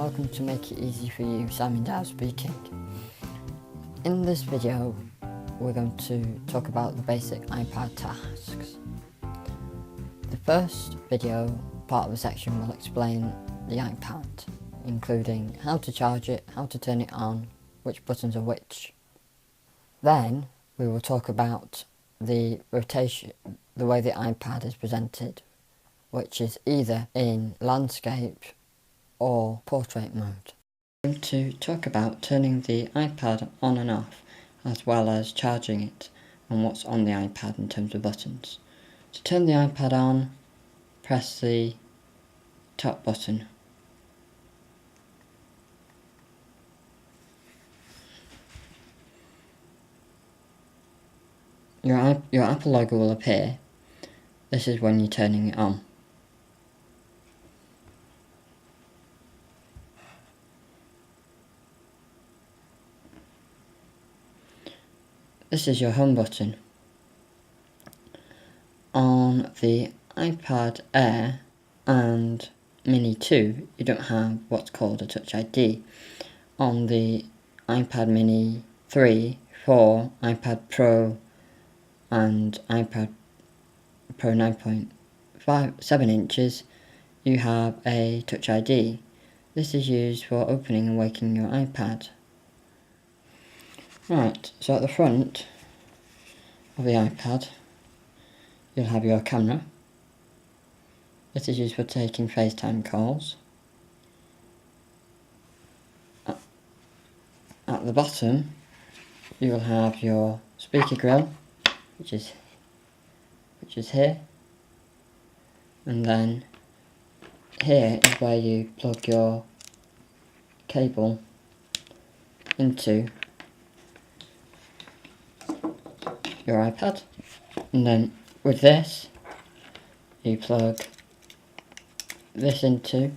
welcome to Make It Easy For You, Simon Dow speaking. In this video we're going to talk about the basic iPad tasks. The first video, part of the section, will explain the iPad, including how to charge it, how to turn it on, which buttons are which. Then we will talk about the rotation, the way the iPad is presented, which is either in landscape or portrait mode. I'm going to talk about turning the iPad on and off, as well as charging it and what's on the iPad in terms of buttons. To turn the iPad on, press the top button. Your Apple logo will appear. This is when you're turning it on. This is your home button. On the iPad Air and Mini 2, you don't have what's called a Touch ID. On the iPad Mini 3, 4, iPad Pro and iPad Pro 9.7 inches, you have a Touch ID. This is used for opening and waking your iPad. Right, so at the front of the iPad you'll have your camera. This is used for taking FaceTime calls. At the bottom you will have your speaker grill, which is here, and then here is where you plug your cable into your iPad, and then with this you plug this into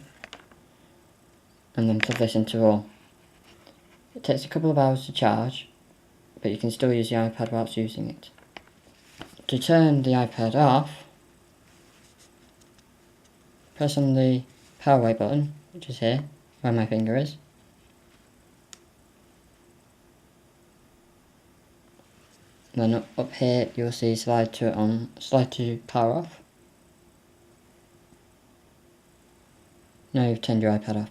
and then plug this into all. It takes a couple of hours to charge, but you can still use the iPad whilst using it. To turn the iPad off, press on the power away button, which is here where my finger is. Then up here you'll see slide to power off. Now you've turned your iPad off.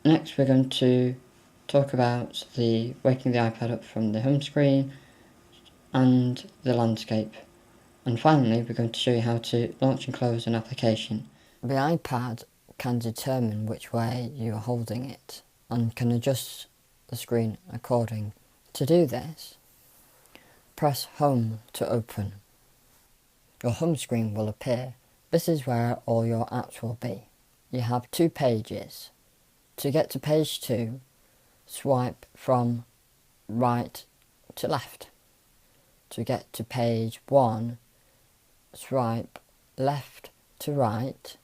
Next we're going to talk about waking the iPad up from the home screen and the landscape. And finally we're going to show you how to launch and close an application. The iPad can determine which way you are holding it and can adjust the screen according. To do this, press Home to open. Your home screen will appear. This is where all your apps will be. You have 2 pages. To get to page 2, swipe from right to left. To get to page 1, swipe left to right.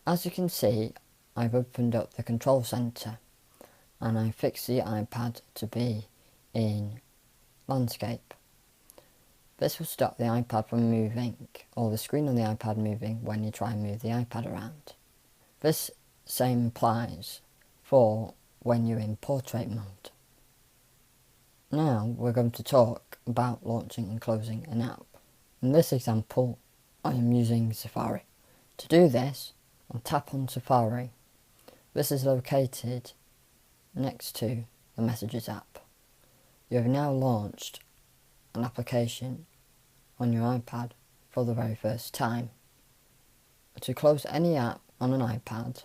As you can see, I've opened up the control center and I fixed the iPad to be in landscape. This will stop the iPad from moving, or the screen on the iPad moving, when you try and move the iPad around. This same applies for when you're in portrait mode. Now we're going to talk about launching and closing an app. In this example I am using Safari. To do this, I'll tap on Safari. This is located next to the Messages app. You have now launched an application on your iPad for the very first time. To close any app on an iPad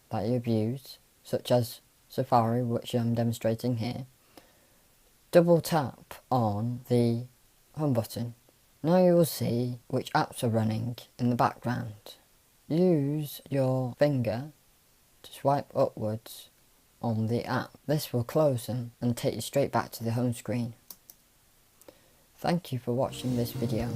that you've used, such as Safari, which I'm demonstrating here, double tap on the home button. Now you will see which apps are running in the background. Use your finger to swipe upwards on the app. This will close them and take you straight back to the home screen. Thank you for watching this video.